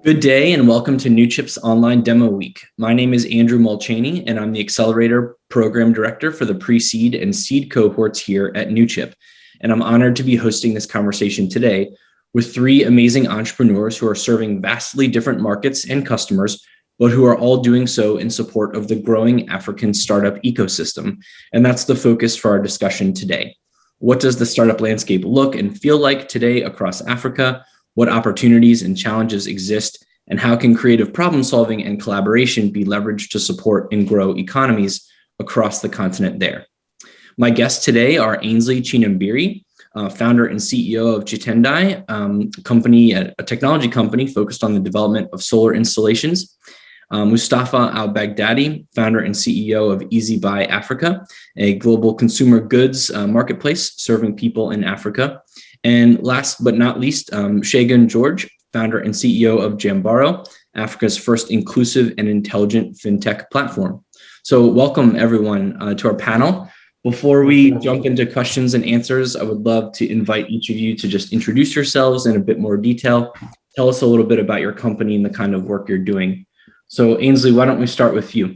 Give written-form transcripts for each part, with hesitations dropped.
Good day and welcome to NewChip's online demo week. My name is Andrew Molchany and I'm the Accelerator Program Director for the Pre-Seed and Seed cohorts here at NewChip. And I'm honored to be hosting this conversation today with three amazing entrepreneurs who are serving vastly different markets and customers, but who are all doing so in support of the growing African startup ecosystem. And that's the focus for our discussion today. What does the startup landscape look and feel like today across Africa? What opportunities and challenges exist, and how can creative problem solving and collaboration be leveraged to support and grow economies across the continent there? My guests today are Ainslie Chinembiri, founder and CEO of Chitendai, a technology company focused on the development of solar installations. Moustapha Albaghdadi, founder and CEO of Easy Buy Africa, a global consumer goods marketplace serving people in Africa. And last but not least, Olusegun George, founder and CEO of Jamborow, Africa's first inclusive and intelligent fintech platform. So welcome everyone to our panel. Before we jump into questions and answers, I would love to invite each of you to just introduce yourselves in a bit more detail. Tell us a little bit about your company and the kind of work you're doing. So Ainslie, why don't we start with you?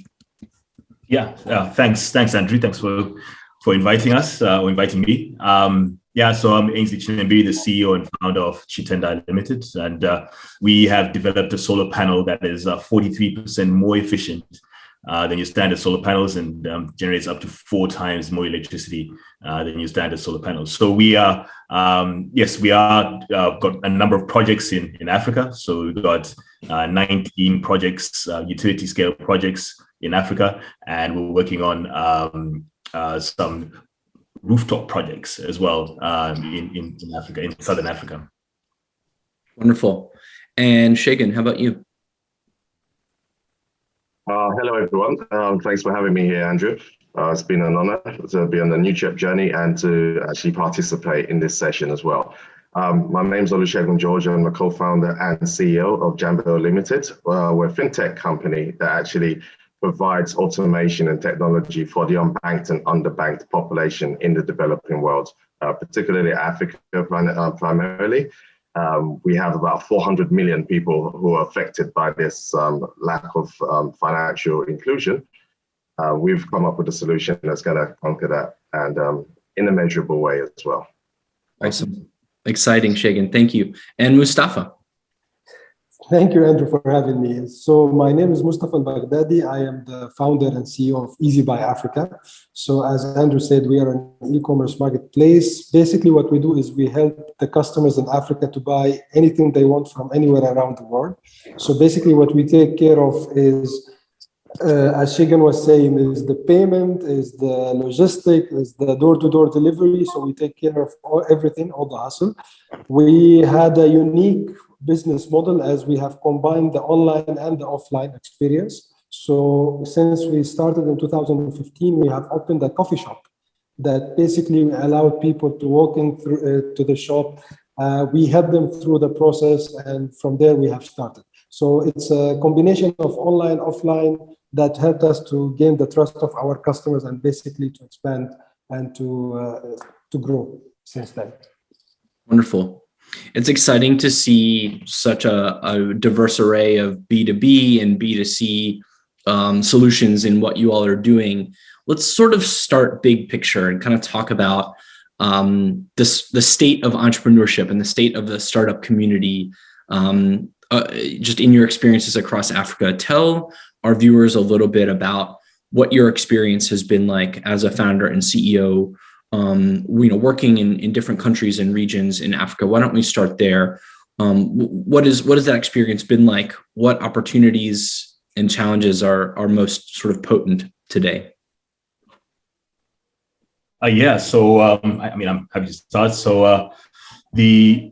Yeah, thanks Andrew. Thanks for inviting us, or inviting me. So I'm Ainslie Chinembiri, the CEO and founder of Chitendai Limited, and we have developed a solar panel that is 43% more efficient than your standard solar panels and generates up to 4 times more electricity than your standard solar panels. So we are, got a number of projects in Africa. So we've got 19 projects, utility scale projects in Africa, and we're working on some rooftop projects as well in Africa, in Southern Africa. Wonderful. And Olusegun, how about you? Hello, everyone. Thanks for having me here, Andrew. It's been an honor to be on the NewChip journey and to actually participate in this session as well. My name is Olusegun George. I'm the co-founder and CEO of Jamborow Limited. We're a fintech company that actually provides automation and technology for the unbanked and underbanked population in the developing world, particularly Africa primarily. We have about 400 million people who are affected by this lack of financial inclusion. We've come up with a solution that's going to conquer that, and in a measurable way as well. Awesome. Exciting, Olusegun. Thank you. And Moustapha. Thank you, Andrew, for having me. So my name is Moustapha Albaghdadi. I am the founder and CEO of Easy Buy Africa. So as Andrew said, we are an e-commerce marketplace. Basically, what we do is we help the customers in Africa to buy anything they want from anywhere around the world. So basically, what we take care of is, as Olusegun was saying, is the payment, is the logistic, is the door-to-door delivery. So we take care of everything, all the hustle. We had a unique business model as we have combined the online and the offline experience. So since we started in 2015, we have opened a coffee shop that basically allowed people to walk in through to the shop. We help them through the process, and from there we have started. So it's a combination of online, offline that helped us to gain the trust of our customers and basically to expand and to grow since then. Wonderful. It's exciting to see such a diverse array of B2B and B2C solutions in what you all are doing. Let's sort of start big picture and kind of talk about the state of entrepreneurship and the state of the startup community, just in your experiences across Africa. Tell our viewers a little bit about what your experience has been like as a founder and CEO, working in different countries and regions in Africa. Why don't we start there? What has that experience been like? What opportunities and challenges are most sort of potent today? So I'm happy to start. So the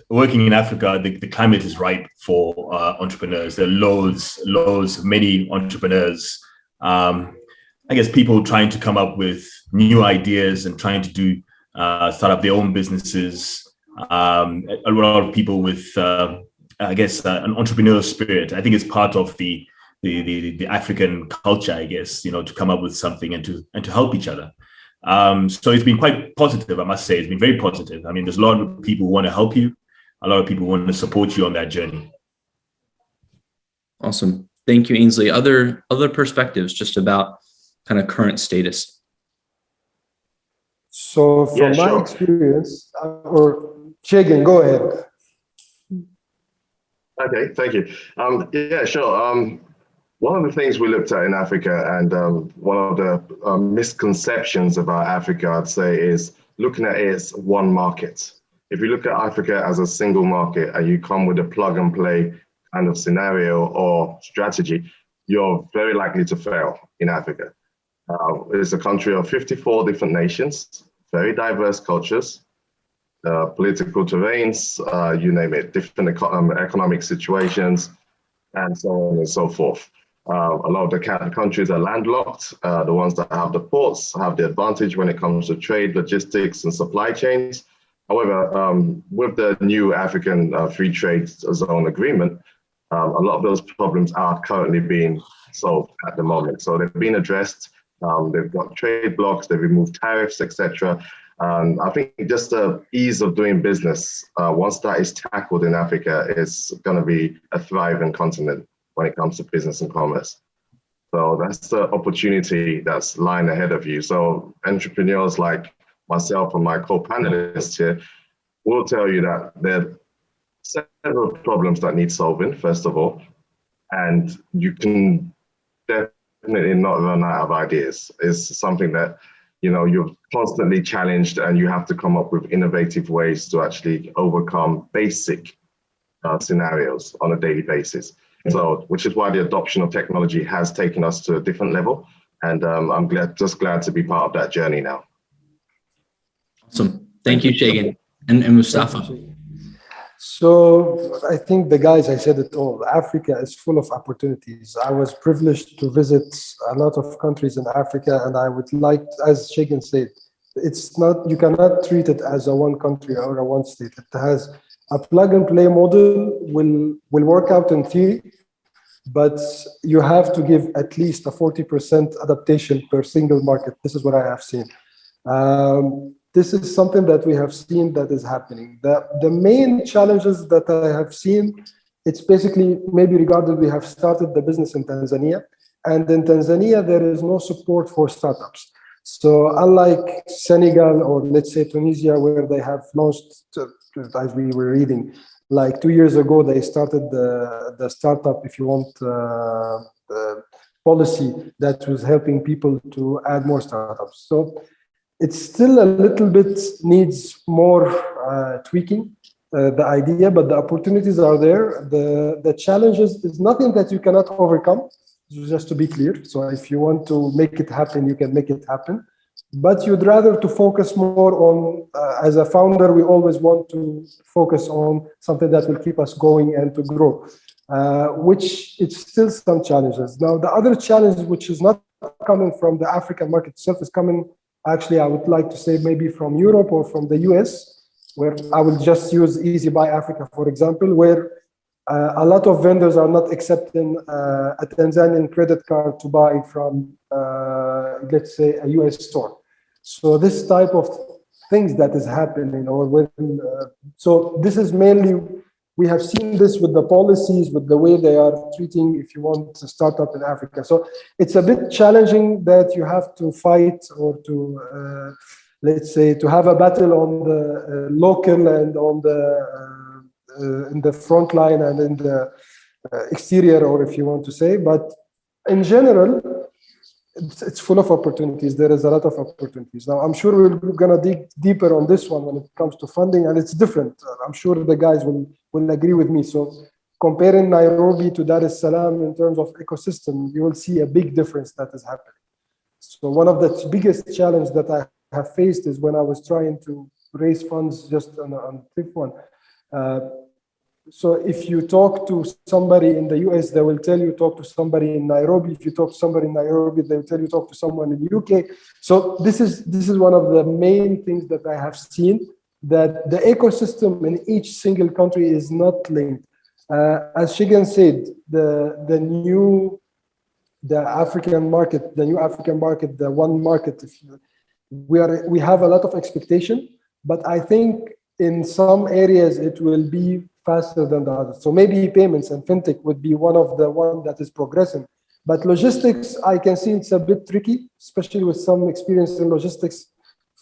working in Africa, the climate is ripe for entrepreneurs. There are many entrepreneurs. I guess people trying to come up with new ideas and trying to start up their own businesses. A lot of people with, an entrepreneurial spirit. I think it's part of the African culture, I guess, to come up with something and to help each other. So it's been quite positive, I must say. It's been very positive. I mean, there's a lot of people who want to help you. A lot of people want to support you on that journey. Awesome. Thank you, Ainslie. Other perspectives just about kind of current status? So from my experience, or Shagan, go ahead. Okay, thank you. Yeah, sure. One of the things we looked at in Africa, and one of the misconceptions about Africa, I'd say, is looking at it as one market. If you look at Africa as a single market and you come with a plug and play kind of scenario or strategy, you're very likely to fail in Africa. It's a country of 54 different nations, very diverse cultures, political terrains, you name it, different economic situations, and so on and so forth. A lot of the countries are landlocked. The ones that have the ports have the advantage when it comes to trade, logistics, and supply chains. However, with the new African Free Trade Zone Agreement, a lot of those problems are currently being solved at the moment. So they've been addressed. They've got trade blocks, they've removed tariffs, etc. I think just the ease of doing business, once that is tackled in Africa, is going to be a thriving continent when it comes to business and commerce. So that's the opportunity that's lying ahead of you. So entrepreneurs like myself and my co-panelists here will tell you that there are several problems that need solving, first of all, and you can definitely not run out of ideas. It's something that, you know, you're constantly challenged and you have to come up with innovative ways to actually overcome basic scenarios on a daily basis. So, which is why the adoption of technology has taken us to a different level. And I'm glad to be part of that journey now. Awesome. Thank you, Shagan. And Moustapha. So I think the guys, I said it all. Africa is full of opportunities. I was privileged to visit a lot of countries in Africa, and I would like, as Shagan said, it's not, you cannot treat it as a one country or a one state. It has a plug and play model will work out in theory, but you have to give at least a 40% adaptation per single market. This is what I have seen. This is something that we have seen that is happening. The main challenges that I have seen, it's basically maybe regarded, we have started the business in Tanzania, and in Tanzania, there is no support for startups. So unlike Senegal or let's say Tunisia, where they have launched, as we were reading, like 2 years ago, they started the startup, if you want, policy that was helping people to add more startups. So it's still a little bit needs more tweaking, the idea, but the opportunities are there. The challenges is nothing that you cannot overcome, just to be clear. So if you want to make it happen, you can make it happen. But you'd rather to focus more on, as a founder, we always want to focus on something that will keep us going and to grow, which it's still some challenges. Now, the other challenge, which is not coming from the African market itself, is coming, actually, I would like to say maybe from Europe or from the US, where I will just use Easy Buy Africa, for example, where a lot of vendors are not accepting a Tanzanian credit card to buy from, let's say, a US store. So this type of things that is happening, or when, so this is mainly, we have seen this with the policies, with the way they are treating, if you want, to start up in Africa. So it's a bit challenging that you have to fight or to, let's say, to have a battle on the local and on the, in the front line and in the exterior, or if you want to say. But in general, it's full of opportunities. There is a lot of opportunities. Now, I'm sure we're going to dig deeper on this one when it comes to funding, and it's different. I'm sure the guys will agree with me. So comparing Nairobi to Dar es Salaam in terms of ecosystem, you will see a big difference that is happening. So one of the biggest challenges that I have faced is when I was trying to raise funds just on a quick one. So if you talk to somebody in the US, they will tell you talk to somebody in Nairobi. If you talk to somebody in Nairobi, they will tell you talk to someone in the UK. So this is one of the main things that I have seen, that the ecosystem in each single country is not linked. As Shagan said, the new African market, the one market, we have a lot of expectation, but I think in some areas it will be faster than the others. So maybe payments and fintech would be one that is progressing. But logistics, I can see it's a bit tricky, especially with some experience in logistics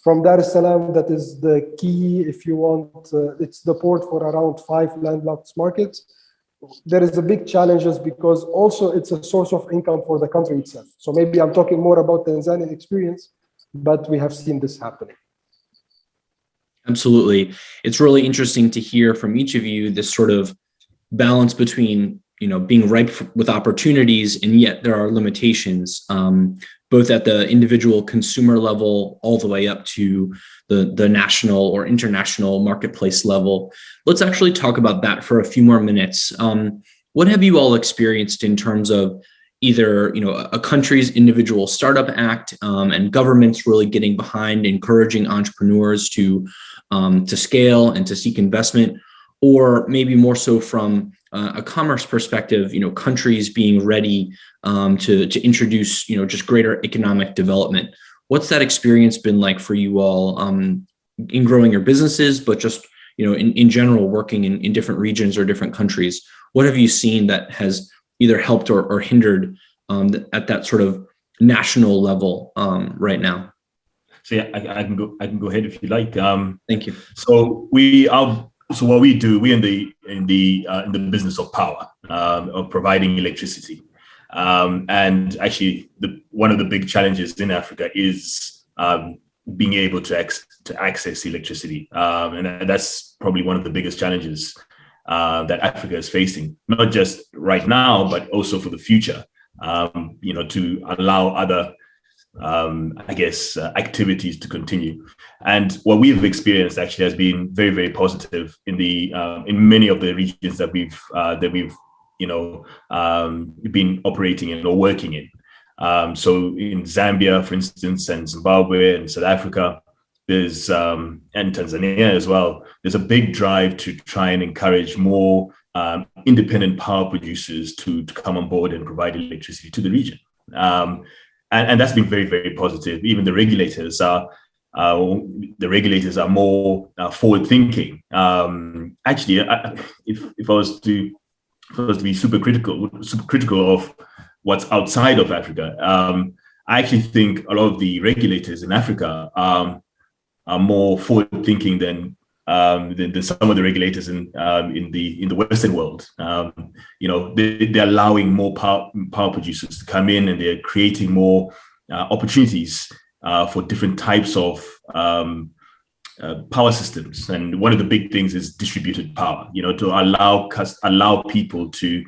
from Dar es Salaam. That is the key if you want. It's the port for around 5 landlocked markets. There is a big challenges because also it's a source of income for the country itself. So maybe I'm talking more about Tanzanian experience, but we have seen this happening. Absolutely. It's really interesting to hear from each of you this sort of balance between, being ripe with opportunities, and yet there are limitations, both at the individual consumer level all the way up to the national or international marketplace level. Let's actually talk about that for a few more minutes. What have you all experienced in terms of either, a country's individual startup act, and governments really getting behind encouraging entrepreneurs to scale and to seek investment, or maybe more so from a commerce perspective, countries being ready to introduce, just greater economic development. What's that experience been like for you all in growing your businesses, but just, in general, working in different regions or different countries? What have you seen that has either helped or hindered at that sort of national level right now? So yeah, I can go ahead if you like. Thank you. So what we do, we're in the business of power, of providing electricity, and actually one of the big challenges in Africa is being able to access electricity, and that's probably one of the biggest challenges that Africa is facing, not just right now, but also for the future. To allow other activities to continue. And what we've experienced actually has been very, very positive in many of the regions that we've been operating in or working in. So in Zambia, for instance, and Zimbabwe and South Africa, there's and Tanzania as well, there's a big drive to try and encourage more independent power producers to come on board and provide electricity to the region. And that's been very, very positive. Even the regulators are more forward-thinking. Actually, if I was to be super critical of what's outside of Africa, I actually think a lot of the regulators in Africa are more forward-thinking than some of the regulators in the Western world. They're allowing more power producers to come in, and they're creating more opportunities for different types of power systems. And one of the big things is distributed power. To allow people to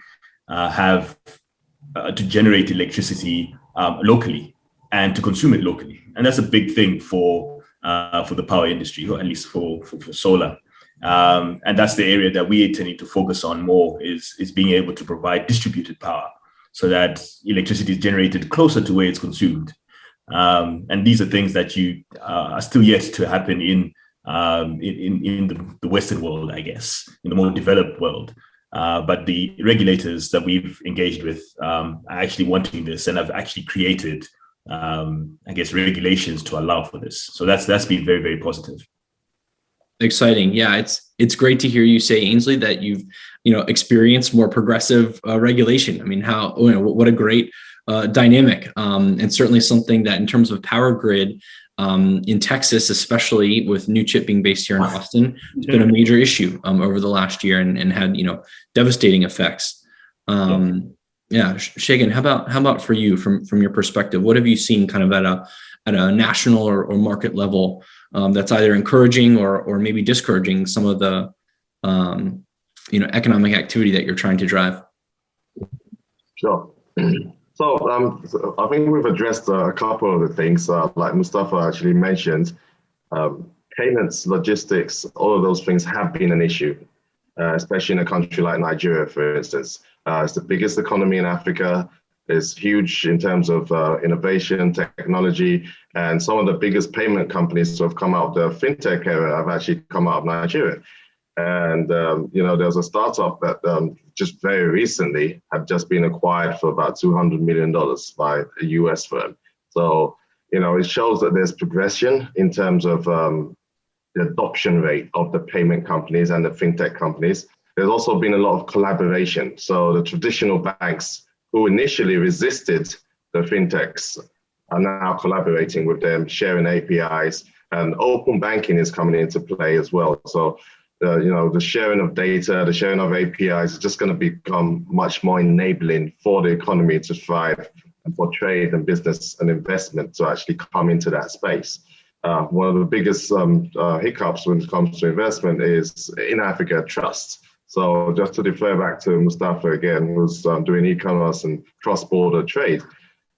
generate electricity locally and to consume it locally, and that's a big thing for the power industry, or at least for solar. And that's the area that we are tending to focus on more, is being able to provide distributed power so that electricity is generated closer to where it's consumed. And these are things that are still yet to happen in the Western world, I guess, in the more developed world. But the regulators that we've engaged with are actually wanting this, and have actually created regulations to allow for this. So that's been very, very positive. Exciting. Yeah, it's great to hear you say, Ainslie, that you've experienced more progressive regulation. I mean, what a great dynamic, and certainly something that in terms of power grid in Texas, especially with New Chip being based here in Austin, it's been a major issue over the last year and had devastating effects. Yeah, Shagan, how about for you, from your perspective? What have you seen kind of at a national or market level that's either encouraging or maybe discouraging some of the economic activity that you're trying to drive? Sure. So I think we've addressed a couple of the things, like Moustapha actually mentioned. Payments, logistics, all of those things have been an issue, especially in a country like Nigeria, for instance. It's the biggest economy in Africa. It's huge in terms of innovation, technology, and some of the biggest payment companies to have come out of the fintech era have actually come out of Nigeria. And, there's a startup that just very recently had just been acquired for about $200 million by a US firm. So, it shows that there's progression in terms of the adoption rate of the payment companies and the fintech companies. there's also been a lot of collaboration. So the traditional banks who initially resisted the fintechs are now collaborating with them, sharing APIs, and open banking is coming into play as well. So, the sharing of data, the sharing of APIs is just going to become much more enabling for the economy to thrive and for trade and business and investment to actually come into that space. One of the biggest hiccups when it comes to investment is in Africa, trust. So just to defer back to Moustapha again, who's doing e-commerce and cross-border trade,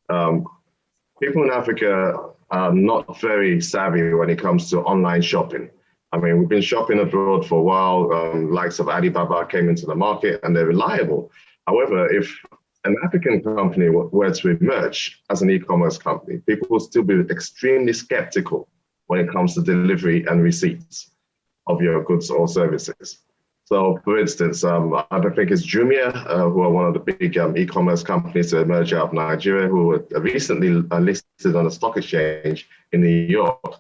people in Africa are not very savvy when it comes to online shopping. I mean, we've been shopping abroad for a while. Likes of Alibaba came into the market and they're reliable. However, if an African company were to emerge as an e-commerce company, people will still be extremely skeptical when it comes to delivery and receipts of your goods or services. So, for instance, I think it's Jumia, who are one of the big e-commerce companies to emerge out of Nigeria, who were recently listed on the stock exchange in New York.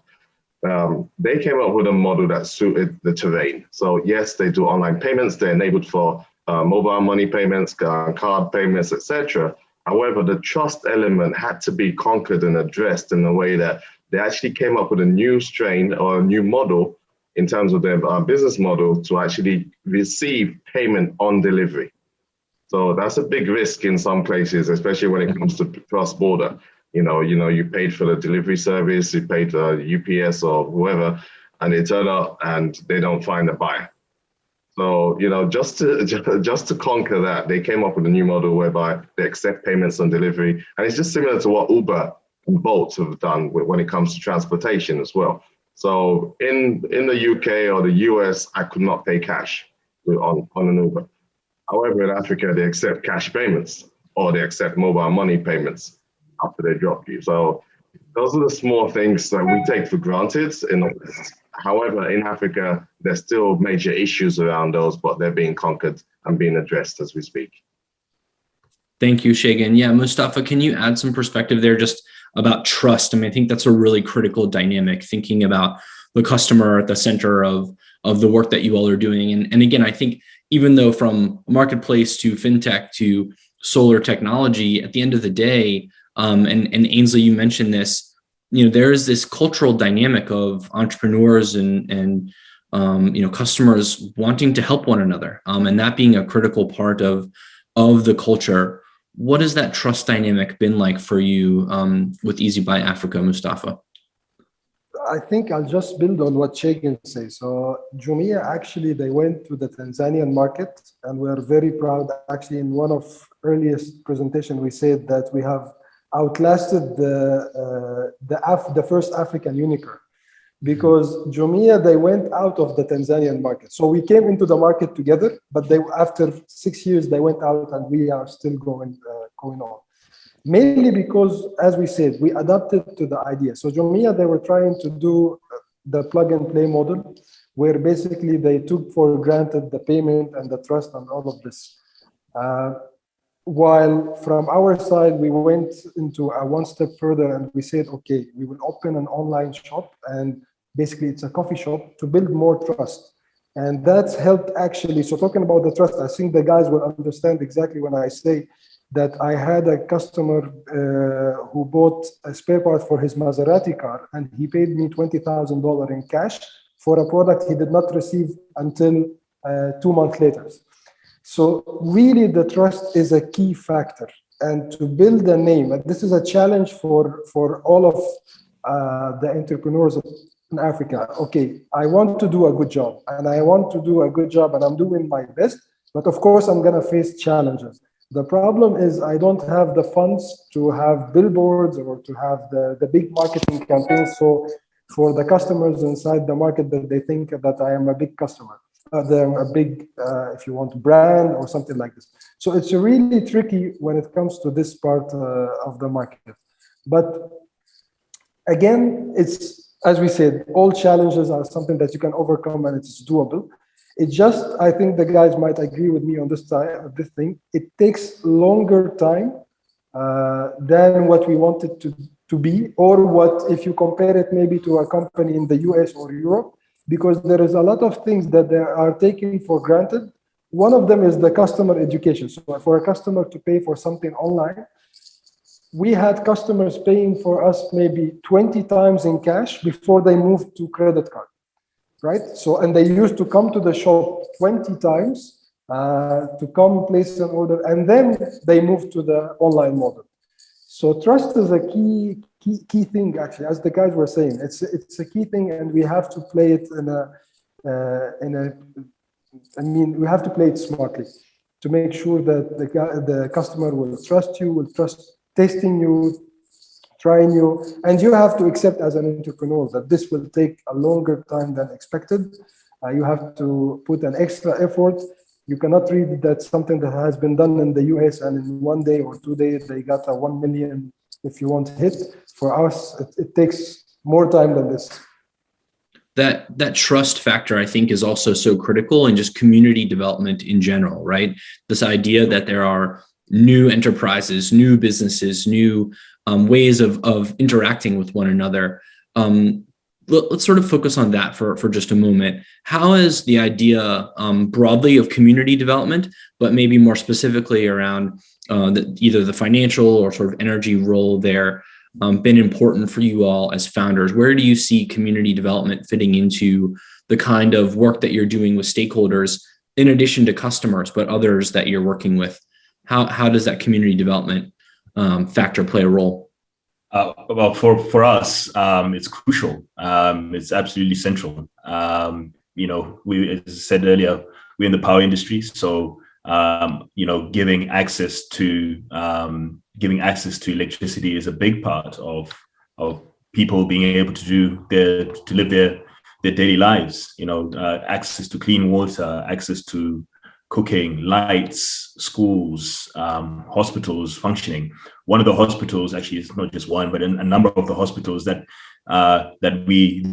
They came up with a model that suited the terrain. So, yes, they do online payments. They're enabled for mobile money payments, card payments, etc. However, the trust element had to be conquered and addressed in a way that they actually came up with a new strain or a new model in terms of their business model to actually receive payment on delivery. So that's a big risk in some places, especially when it comes to cross-border. You paid for the delivery service, you paid UPS or whoever, and they turn up and they don't find a buyer. So, just to conquer that, they came up with a new model whereby they accept payments on delivery. And it's just similar to what Uber and Bolt have done when it comes to transportation as well. So in the UK or the US, I could not pay cash on an Uber. However, in Africa, they accept cash payments or they accept mobile money payments after they drop you. So those are the small things that we take for granted. However, in Africa, there's still major issues around those, but they're being conquered and being addressed as we speak. Thank you, Shagan. Yeah, Moustapha, can you add some perspective there just about trust? I mean, I think that's a really critical dynamic, thinking about the customer at the center of the work that you all are doing. And again, I think even though from marketplace to fintech to solar technology, at the end of the day, and Ainslie, you mentioned this, there is this cultural dynamic of entrepreneurs and customers wanting to help one another, and that being a critical part of the culture. What has that trust dynamic been like for you with Easy Buy Africa, Moustapha? I think I'll just build on what Shagan says. So Jumia, actually, they went to the Tanzanian market, and we're very proud. Actually, in one of earliest presentation, we said that we have outlasted the first African unicorn, because Jumia, they went out of the Tanzanian market. So we came into the market together, but after 6 years, they went out, and we are still going on. Mainly because, as we said, we adapted to the idea. So Jumia, they were trying to do the plug and play model, where basically they took for granted the payment and the trust and all of this. While from our side, we went into a one step further and we said, okay, we will open an online shop, and basically it's a coffee shop to build more trust. And that's helped actually. So talking about the trust, I think the guys will understand exactly when I say that I had a customer who bought a spare part for his Maserati car, and he paid me $20,000 in cash for a product he did not receive until 2 months later. So really the trust is a key factor. And to build a name, and this is a challenge for all of the entrepreneurs in Africa. Okay, I want to do a good job, and I'm doing my best, but of course I'm gonna face challenges. The problem is I don't have the funds to have billboards or to have the big marketing campaigns. So for the customers inside the market, that they think that I am a big customer, they're a big, if you want, brand or something like this. So it's really tricky when it comes to this part of the market. But again, it's, as we said, all challenges are something that you can overcome, and it's doable. It just, I think the guys might agree with me on this thing. It takes longer time than what we want it to be, or what, if you compare it maybe to a company in the US or Europe, because there is a lot of things that they are taking for granted One of them is the customer education. So for a customer to pay for something online, we had customers paying for us maybe 20 times in cash before they moved to credit card, right? So, and they used to come to the shop 20 times to come place an order, and then they moved to the online model. So trust is a key thing, actually, as the guys were saying. It's a key thing, and we have to play it we have to play it smartly to make sure that the customer will trust you, will trust testing you, trying you, and you have to accept as an entrepreneur that this will take a longer time than expected. You have to put an extra effort. You cannot read that something that has been done in the US and in 1 day or 2 days, they got a 1 million, if you want, hit. For us, it takes more time than this. That trust factor, I think, is also so critical in just community development in general, right? This idea that there are new enterprises, new businesses, new ways of interacting with one another. Let's sort of focus on that for just a moment. How is the idea broadly of community development, but maybe more specifically around either the financial or sort of energy role there, been important for you all as founders? Where do you see community development fitting into the kind of work that you're doing with stakeholders, in addition to customers, but others that you're working with? How does that community development factor play a role? Well, for us, it's crucial. It's absolutely central. We, as I said earlier, we're in the power industry, so giving access to electricity is a big part of people being able to live their daily lives. Access to clean water, access to cooking, lights, schools, hospitals functioning. One of the hospitals, actually, it's not just one, but a number of the hospitals that we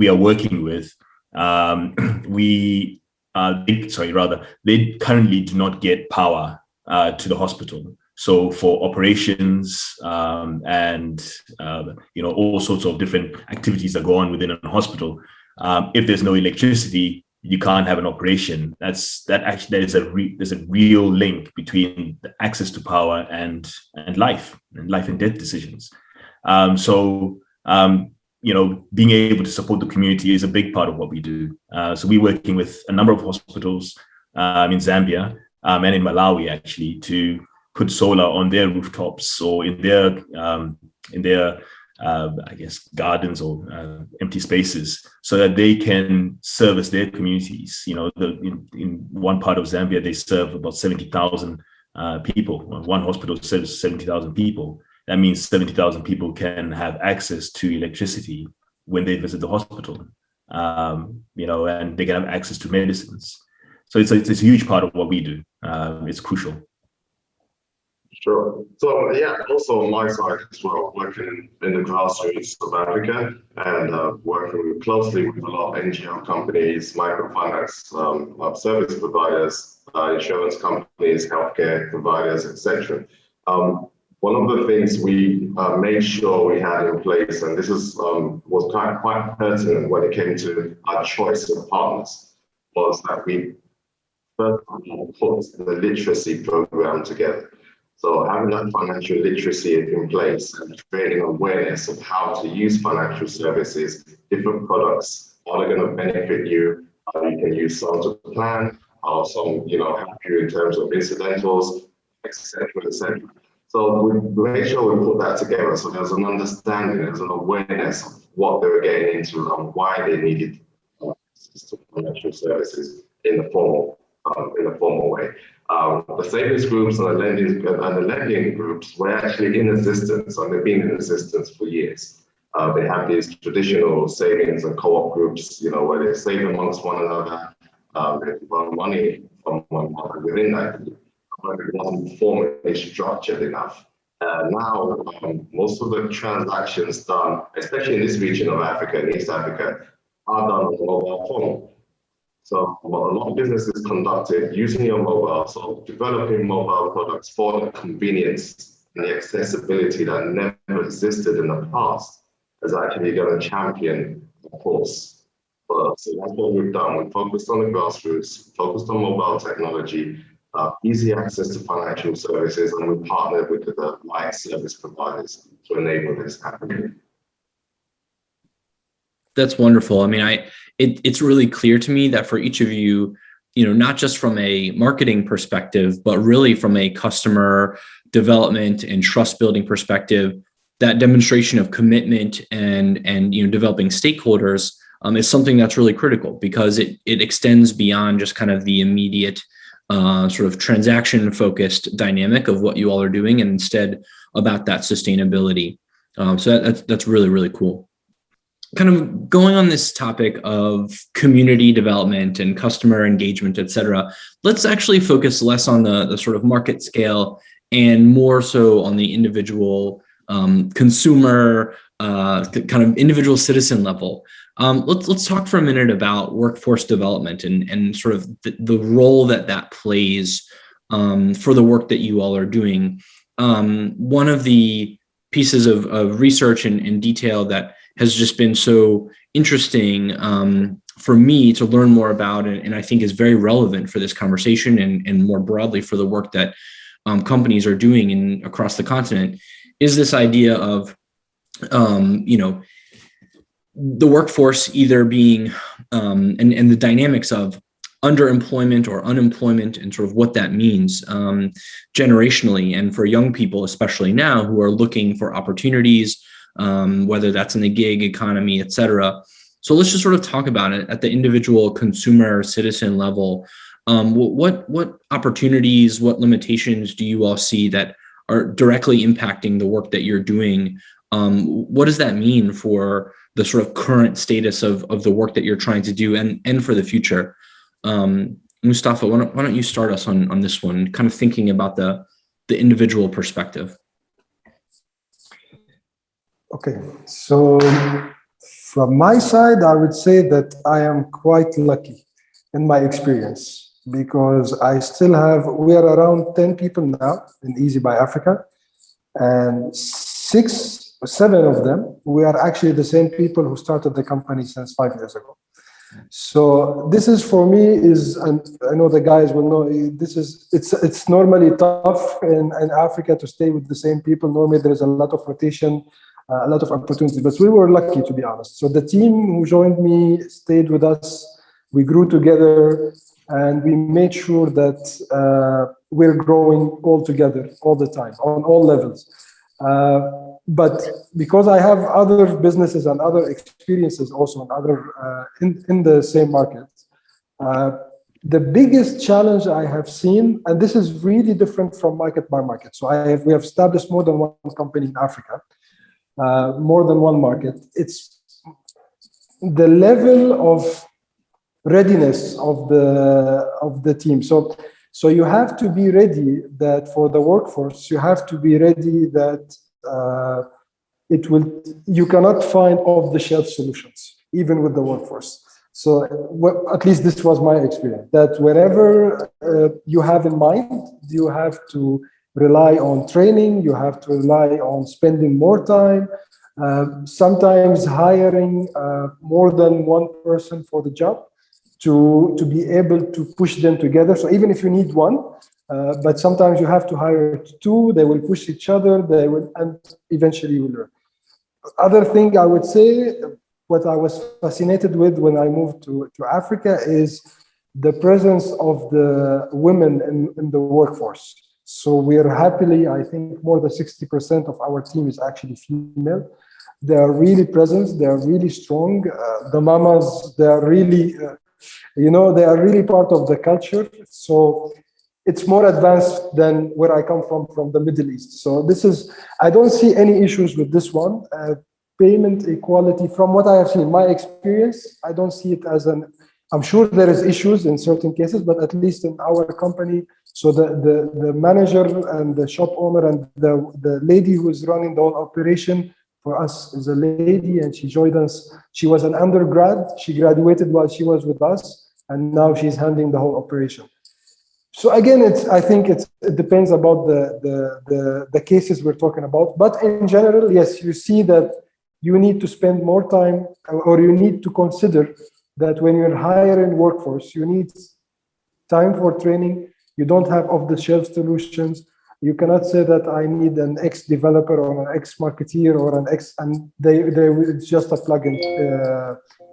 are working with, they currently do not get power to the hospital. So for operations and all sorts of different activities that go on within a hospital, if there's no electricity, you can't have an operation. There's a real link between the access to power and life and death decisions. Being able to support the community is a big part of what we do. So we're working with a number of hospitals in Zambia and in Malawi, actually, to put solar on their rooftops or in their gardens or empty spaces, so that they can service their communities. In one part of Zambia, they serve about 70,000 people. One hospital serves 70,000 people. That means 70,000 people can have access to electricity when they visit the hospital, and they can have access to medicines. So it's a huge part of what we do. It's crucial. Sure. So also on my side as well, working in the grassroots of Africa and working closely with a lot of NGO companies, microfinance service providers, insurance companies, healthcare providers, etc. One of the things we made sure we had in place, and this was quite pertinent when it came to our choice of partners, was that we first of all put the literacy program together. So having that financial literacy in place and creating awareness of how to use financial services, different products, are they going to benefit you? You can use some to plan, or some, help you in terms of incidentals, etc., etc. So we made sure we put that together. So there's an understanding, there's an awareness of what they were getting into and why they needed financial services in the formal way. The savings groups and the lending groups were actually in existence, and they've been in existence for years. They have these traditional savings and co-op groups, where they save amongst one another, they borrow money from one another within that group. However, it wasn't formally structured enough. Now, most of the transactions done, especially in this region of Africa, in East Africa, are done on the mobile phone. So a lot of business is conducted using your mobile, so developing mobile products for the convenience and the accessibility that never existed in the past is actually going to champion, of course, So that's what we've done. We focused on the grassroots, focused on mobile technology, easy access to financial services, and we partnered with the right service providers to enable this happening. That's wonderful. I mean, it's really clear to me that for each of you, not just from a marketing perspective, but really from a customer development and trust building perspective, that demonstration of commitment and developing stakeholders is something that's really critical, because it extends beyond just kind of the immediate sort of transaction focused dynamic of what you all are doing, and instead about that sustainability. So that's really, really cool. Kind of going on this topic of community development and customer engagement, et cetera, let's actually focus less on the sort of market scale and more so on the individual consumer, kind of individual citizen level. Let's talk for a minute about workforce development and sort of the role that plays for the work that you all are doing. One of the pieces of research and detail that has just been so interesting for me to learn more about, and I think is very relevant for this conversation and more broadly for the work that companies are doing across the continent, is this idea of the workforce either being and the dynamics of underemployment or unemployment and sort of what that means generationally, and for young people, especially now, who are looking for opportunities, whether that's in the gig economy, et cetera. So let's just sort of talk about it at the individual consumer citizen level. What opportunities, what limitations do you all see that are directly impacting the work that you're doing? What does that mean for the sort of current status of the work that you're trying to do and for the future? Moustapha, why don't you start us on this one, kind of thinking about the individual perspective? Okay, so from my side, I would say that I am quite lucky in my experience, because we are around 10 people now in Easy by Africa, and 7 of them, we are actually the same people who started the company since 5 years ago. So this is, for me, and I know the guys will know, it's normally tough in Africa to stay with the same people. Normally there is a lot of rotation, a lot of opportunities, but we were lucky, to be honest. So the team who joined me stayed with us. We grew together, and we made sure that we're growing all together all the time on all levels. But because I have other businesses and other experiences also in the same market, the biggest challenge I have seen, and this is really different from market by market. So we have established more than one company in Africa, more than one market. It's the level of readiness of the team. So you have to be ready that for the workforce, you have to be ready that you cannot find off-the-shelf solutions, even with the workforce. So at least this was my experience, that whenever you have in mind, you have to rely on training, you have to rely on spending more time, sometimes hiring more than one person for the job to be able to push them together. So even if you need one, but sometimes you have to hire 2, they will push each other, and eventually you will learn. Other thing I would say, what I was fascinated with when I moved to Africa is the presence of the women in the workforce. So we are happily, I think more than 60% of our team is actually female. They are really present, they are really strong. The mamas, they are really, they are really part of the culture. So it's more advanced than where I come from the Middle East. So I don't see any issues with this one. Payment equality, from what I have seen, my experience, I don't see it as I'm sure there is issues in certain cases, but at least in our company, so the manager and the shop owner and the lady who is running the whole operation for us is a lady, and she joined us. She was an undergrad. She graduated while she was with us, and now she's handling the whole operation. So again, I think it depends about the cases we're talking about. But in general, yes, you see that you need to spend more time, or you need to consider that when you're hiring workforce, you need time for training. You don't have off-the-shelf solutions. You cannot say that I need an ex-developer or an ex-marketeer or an ex, and it's just a plug-in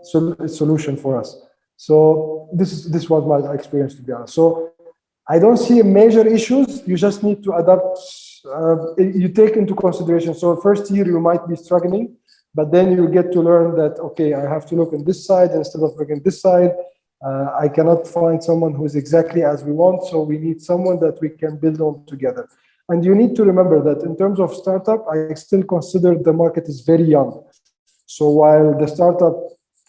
solution for us. So this was my experience, to be honest. So I don't see major issues. You just need to adapt. You take into consideration. So first year you might be struggling, but then you get to learn that, okay, I have to look on this side instead of looking this side. I cannot find someone who is exactly as we want, so we need someone that we can build on together. And you need to remember that in terms of startup, I still consider the market is very young. So while the startup,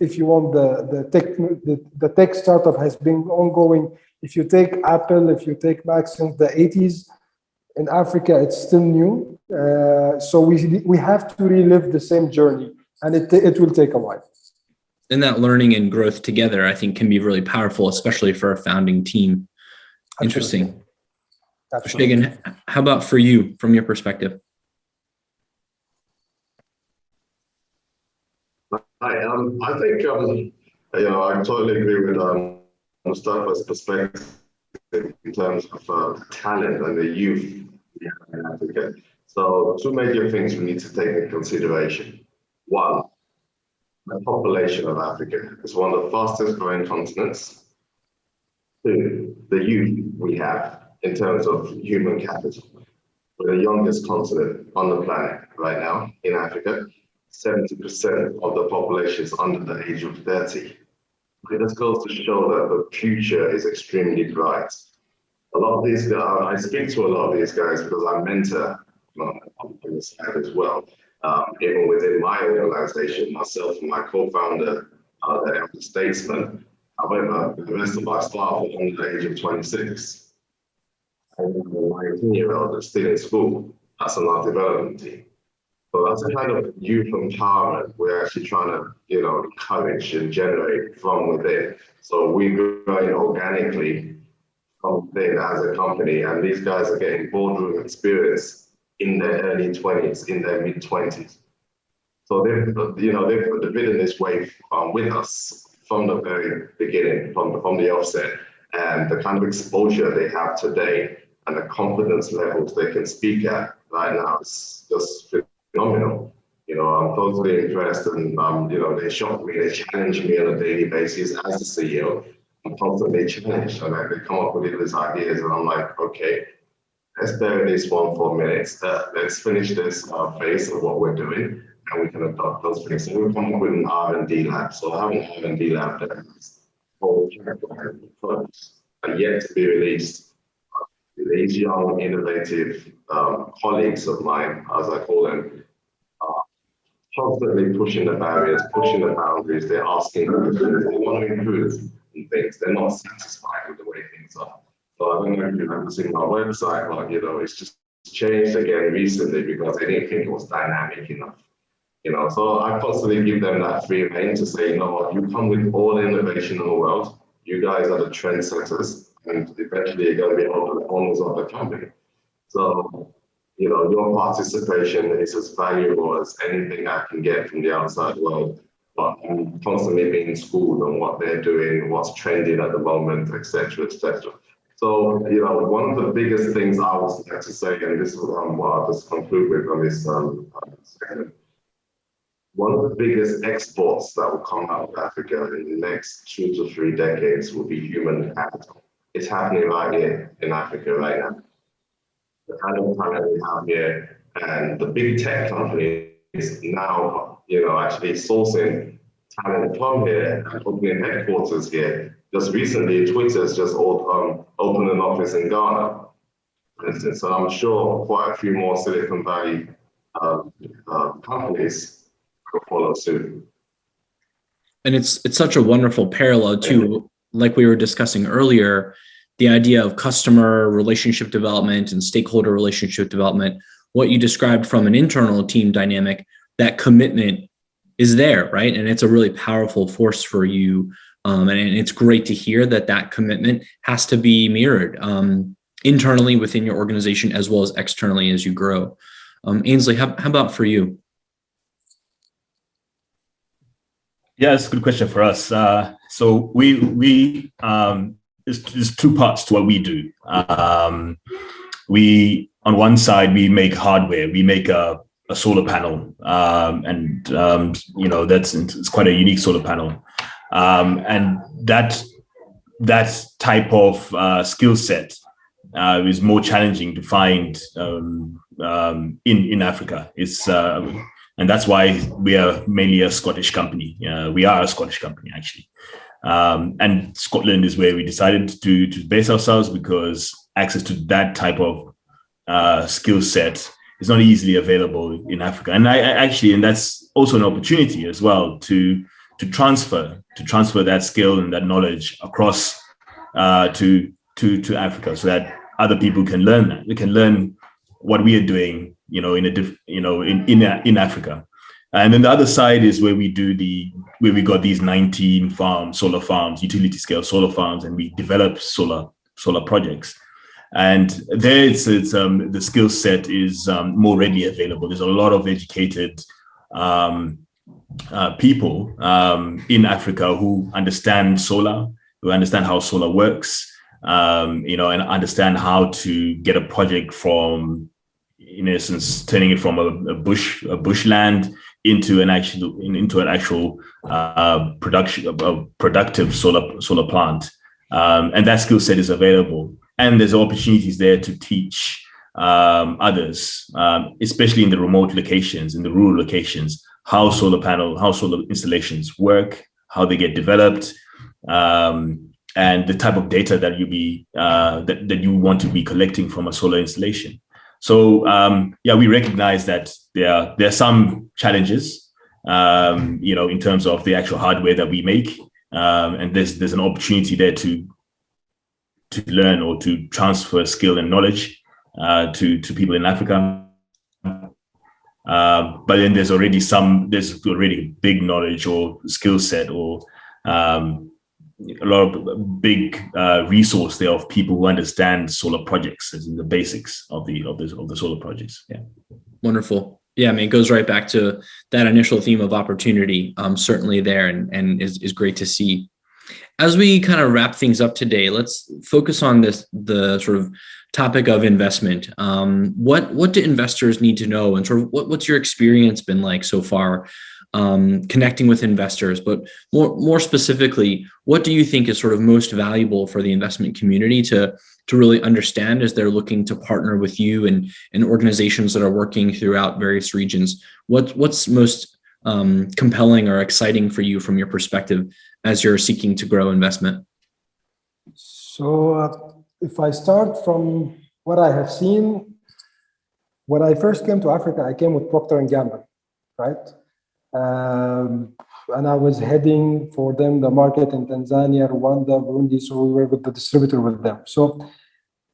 if you want, the tech startup has been ongoing. If you take Apple, if you take Mac since the 80s, in Africa, it's still new. So we have to relive the same journey, and it will take a while. And that learning and growth together, I think, can be really powerful, especially for a founding team. Interesting. Olsegun, how about for you, from your perspective? I think I totally agree with Moustapha's perspective in terms of talent and the youth we have in Africa. So two major things we need to take into consideration. One, the population of Africa is one of the fastest growing continents. Two, the youth we have in terms of human capital. We're the youngest continent on the planet right now in Africa. 70% of the population is under the age of 30. It just goes to show that the future is extremely bright. A lot of these guys, I speak to a lot of these guys because I mentor on the side as well. Even within my organization, myself and my co-founder, the Elder Statesman. However, the rest of our staff are under the age of 26. And the 19-year-old is still in school. That's on our development team. So that's a kind of youth empowerment we're actually trying to, encourage and generate from within. So we're growing organically from within as a company, and these guys are getting boardroom experience in their early 20s, in their mid 20s. So they've ridden this wave with us from the very beginning, from the offset, and the kind of exposure they have today and the confidence levels they can speak at right now is just phenomenal. I'm totally impressed, and they shock me, they challenge me on a daily basis as the CEO. I'm constantly challenged, and they come up with these ideas, and I'm like, okay, let's bury this one for a minute. Let's finish this phase of what we're doing, and we can adopt those things. So we come up with an R&D lab. So I have an R&D lab that has whole products are yet to be released. These young, innovative colleagues of mine, as I call them, constantly pushing the barriers, pushing the boundaries. They're asking questions. They want to improve in things. They're not satisfied with the way things are. So I don't know if you've ever seen my website, but it's just changed again recently because they didn't think it was dynamic enough. So I constantly give them that free rein to say, you come with all the innovation in the world. You guys are the trendsetters, and eventually you're going to be the owners of the company. So, your participation is as valuable as anything I can get from the outside world. But I'm constantly being schooled on what they're doing, what's trending at the moment, etc., etc. So, one of the biggest things I would like to say, and this is what I'll just conclude with on this segment. One of the biggest exports that will come out of Africa in the next 2 to 3 decades will be human capital. It's happening right here in Africa right now. The kind of talent we have here, and the big tech companies now, actually sourcing talent from here and opening headquarters here. Just recently, Twitter's just opened an office in Ghana, for instance. So I'm sure quite a few more Silicon Valley companies will follow suit. And it's such a wonderful parallel to, like we were discussing earlier, the idea of customer relationship development and stakeholder relationship development. What you described from an internal team dynamic, that commitment is there, right? And it's a really powerful force for you. And it's great to hear that commitment has to be mirrored internally within your organization as well as externally as you grow. Ainslie, how about for you? Yeah, it's a good question for us. So we there's two parts to what we do. We on one side we make hardware. We make a solar panel, and it's quite a unique solar panel, and that type of skill set is more challenging to find in Africa. It's and that's why we are mainly a Scottish company. We are a Scottish company, actually. And Scotland is where we decided to base ourselves, because access to that type of skill set is not easily available in Africa. And and that's also an opportunity as well to transfer that skill and that knowledge across to Africa, so that other people can learn that. They can learn what we are doing, in Africa. And then the other side is where we got these 19 solar farms, utility scale solar farms, and we develop solar projects. And there the skill set is more readily available. There's a lot of educated people in Africa who understand solar, who understand how solar works, and understand how to get a project from, in essence, turning it from a bushland into an actual productive solar plant, and that skill set is available. And there's opportunities there to teach others, especially in the remote locations, in the rural locations, how solar installations work, how they get developed, and the type of data that that you want to be collecting from a solar installation. So we recognize that there are some challenges, in terms of the actual hardware that we make, and there's an opportunity there to learn or to transfer skill and knowledge to people in Africa. But then there's already big knowledge or skill set, or a lot of big resource there of people who understand solar projects, as in the basics of the solar projects. Yeah. Wonderful. Yeah, I mean, it goes right back to that initial theme of opportunity, certainly there, and is great to see. As we kind of wrap things up today, let's focus on the sort of topic of investment. What do investors need to know, and sort of what's your experience been like so far connecting with investors? But more specifically, what do you think is sort of most valuable for the investment community to really understand as they're looking to partner with you and organizations that are working throughout various regions? What's most compelling or exciting for you from your perspective as you're seeking to grow investment? So if I start from what I have seen, when I first came to Africa, I came with Procter & Gamble, right? And I was heading for them the market in Tanzania, Rwanda, Burundi. So we were with the distributor with them.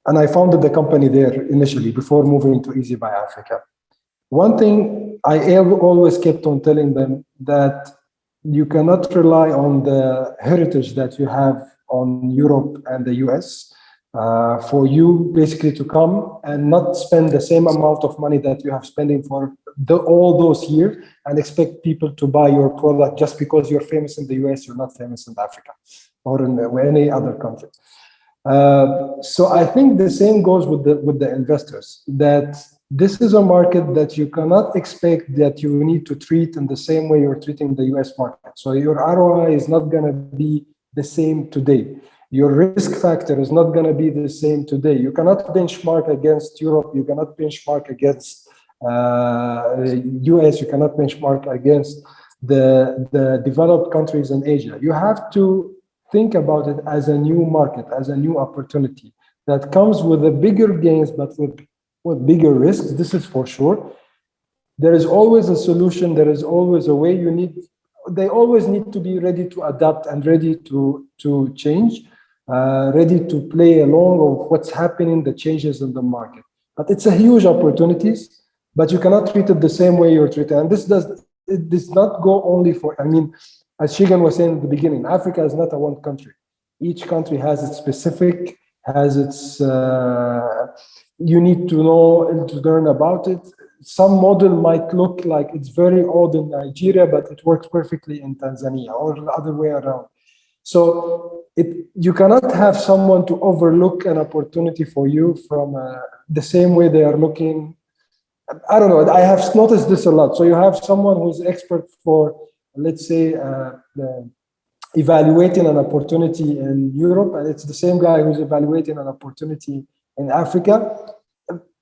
And I founded the company there initially before moving to Easy by Africa. One thing I always kept on telling them, that you cannot rely on the heritage that you have on Europe and the US for you basically to come and not spend the same amount of money that you have spending for all those years and expect people to buy your product just because you're famous in the US, you're not famous in Africa or in any other country. So I think the same goes with the investors, that this is a market that you cannot expect that you need to treat in the same way you're treating the US market. So your ROI is not going to be the same today. Your risk factor is not going to be the same today. You cannot benchmark against Europe. You cannot benchmark against US. You cannot benchmark against the developed countries in Asia. You have to think about it as a new market, as a new opportunity that comes with the bigger gains, but with bigger risks. This is for sure. There is always a solution. There is always a way. They always need to be ready to adapt and ready to change, ready to play along of what's happening, the changes in the market. But it's a huge opportunities, but you cannot treat it the same way you're treated. And this does not go only for, as Shigan was saying at the beginning, Africa is not a one country. Each country has its specific, has its, you need to know and to learn about it. some model might look like it's very odd in Nigeria, but it works perfectly in Tanzania, or the other way around. So you cannot have someone to overlook an opportunity for you from the same way they are looking. I don't know. I have noticed this a lot. So you have someone who's expert for, let's say, evaluating an opportunity in Europe, and it's the same guy who's evaluating an opportunity in Africa.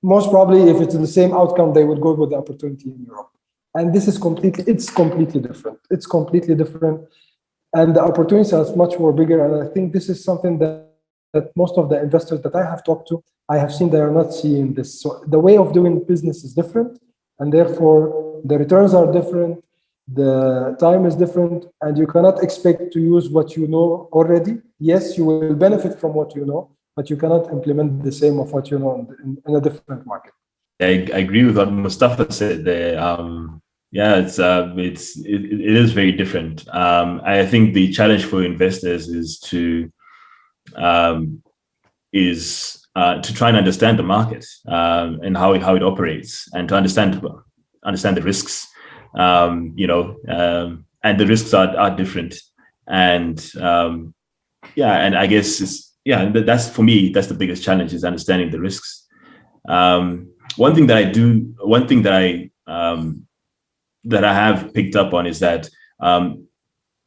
Most probably, if it's the same outcome, they would go with the opportunity in Europe. And this is completely different. It's completely different. And the opportunities are much more bigger. And I think this is something that most of the investors that I have talked to, I have seen they are not seeing this. So the way of doing business is different. And therefore, the returns are different. The time is different. And you cannot expect to use what you know already. Yes, you will benefit from what you know, but you cannot implement the same of what you know in a different market. I agree with what Moustapha said there. Yeah, it is very different. I think the challenge for investors is to try and understand the market and how it operates, and to understand the risks. And the risks are different. And and I guess that's for me. That's the biggest challenge, is understanding the risks. One thing that I have picked up on is that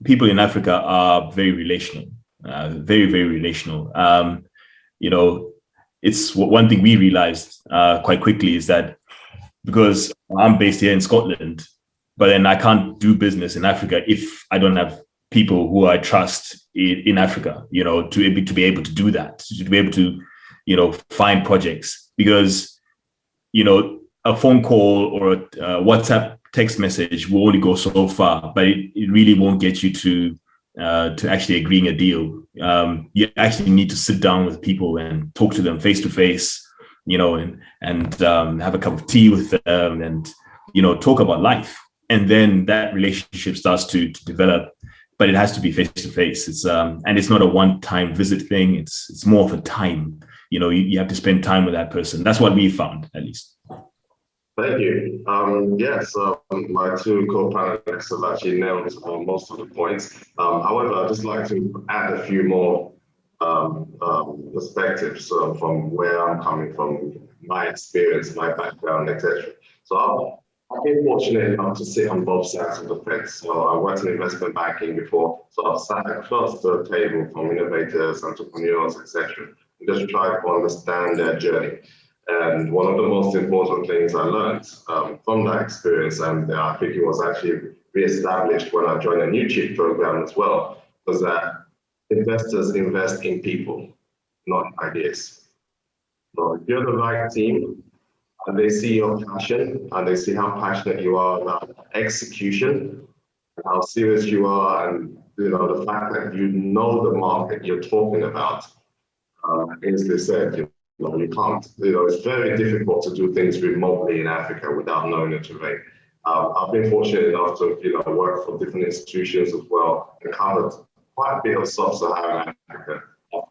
people in Africa are very relational, very, very relational. It's one thing we realized quite quickly is that, because I'm based here in Scotland, but then I can't do business in Africa if I don't have people who I trust in Africa, to be able to do that, to be able to, find projects, because, a phone call or a WhatsApp text message will only go so far, but it really won't get you to actually agreeing a deal. You actually need to sit down with people and talk to them face to face, and have a cup of tea with them, and talk about life, and then that relationship starts to develop. But it has to be face to face. It's and it's not a one-time visit thing. It's more of a time. You have to spend time with that person. That's what we found, at least. Thank you. My two co-panelists have actually nailed most of the points. However, I'd just like to add a few more perspectives from where I'm coming from, my experience, my background, etc. So I've been fortunate enough to sit on both sides of the fence. So I worked in investment banking before, so I've sat across the table from innovators, entrepreneurs, etc., and just tried to understand their journey. And one of the most important things I learned from that experience, and I think it was actually re-established when I joined a new chief program as well, was that investors invest in people, not ideas. So if you're the right team, and they see your passion, and they see how passionate you are about execution, and how serious you are, and the fact that you know the market you're talking about. Ainslie said, you can't. It's very difficult to do things remotely in Africa without knowing the terrain. I've been fortunate enough to work for different institutions as well, and covered quite a bit of sub-Saharan Africa.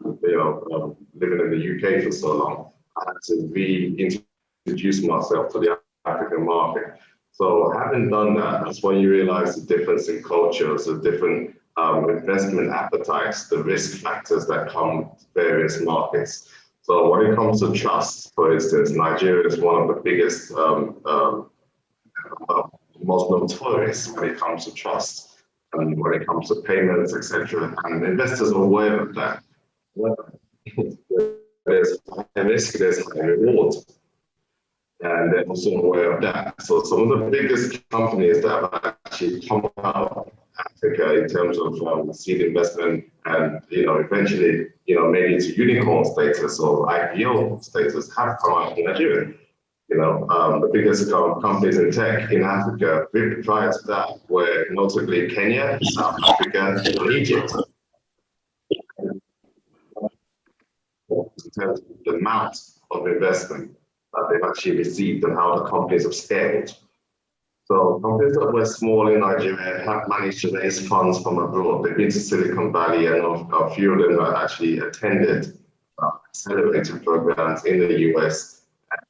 Living in the UK for so long, I had to reintroduce myself to the African market. So having done that, that's when you realize the difference in cultures, the different investment appetites, the risk factors that come with various markets. So when it comes to trust, for instance, Nigeria is one of the biggest, most notorious when it comes to trust, and when it comes to payments, etc. And investors are aware of that. There's high risk, there's high reward. And they're also aware of that. So some of the biggest companies that have actually come out of Africa in terms of seed investment, and eventually maybe to unicorn status or IPO status, have come out of Nigeria. The biggest companies in tech in Africa prior to that were notably Kenya, South Africa, and Egypt. In terms of the amount of investment that they've actually received and how the companies have scaled. So companies that were small in Nigeria have managed to raise funds from abroad. They've been to Silicon Valley, and a few of them have actually attended accelerator programs in the US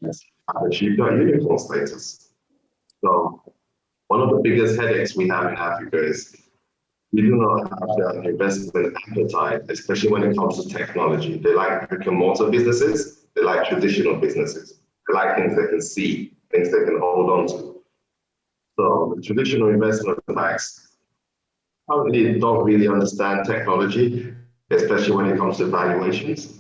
and have achieved their unicorn status. So one of the biggest headaches we have in Africa is we do not have that investment appetite, especially when it comes to technology. They like brick and mortar businesses. They like traditional businesses. They like things they can see, things they can hold on to. So the traditional investment banks currently don't really understand technology, especially when it comes to valuations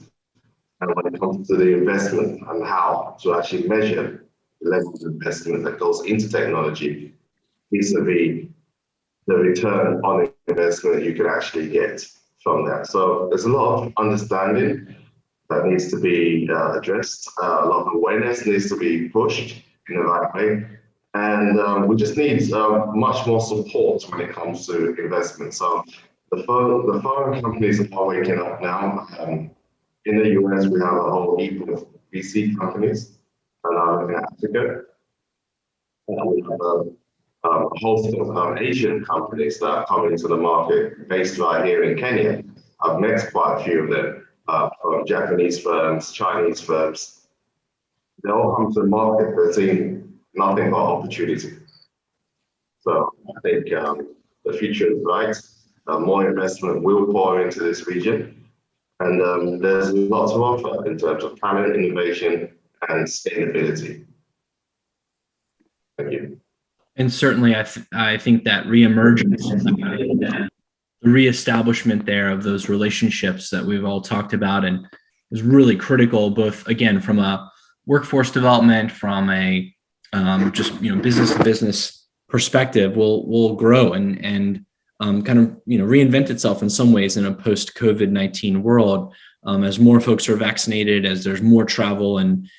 and when it comes to the investment and how to actually measure the level of investment that goes into technology vis-a-vis the return on investment you can actually get from that. So there's a lot of understanding that needs to be addressed. A lot of awareness needs to be pushed in the right way. And we just need much more support when it comes to investment. So the foreign companies are waking up now. In the US, we have a whole heap of VC companies, and in Africa, we have a host of Asian companies that are coming into the market based right here in Kenya. I've met quite a few of them, from Japanese firms, Chinese firms. They all come to the market, they're seeing nothing but opportunity. So I think the future is bright. More investment will pour into this region. And there's lots to offer in terms of talent, innovation, and sustainability. Thank you. And certainly, I think that reemergence and the reestablishment there of those relationships that we've all talked about and is really critical, both again from a workforce development, from a just business to business perspective, will grow and kind of reinvent itself in some ways in a post COVID-19 world, as more folks are vaccinated, as there's more travel and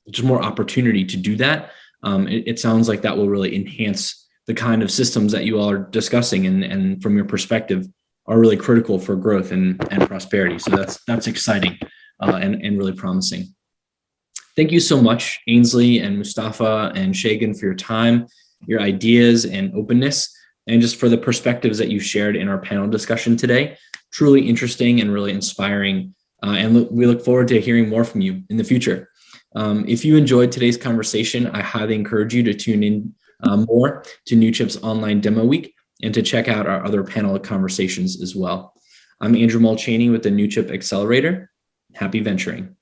just more opportunity to do that. It sounds like that will really enhance the kind of systems that you all are discussing and from your perspective are really critical for growth and prosperity. So that's exciting and really promising. Thank you so much, Ainslie and Moustapha and Olsegun, for your time, your ideas and openness, and just for the perspectives that you shared in our panel discussion today. Truly interesting and really inspiring. And we look forward to hearing more from you in the future. If you enjoyed today's conversation, I highly encourage you to tune in more to NewChip's online demo week and to check out our other panel conversations as well. I'm Andrew Molchany with the NewChip Accelerator. Happy venturing.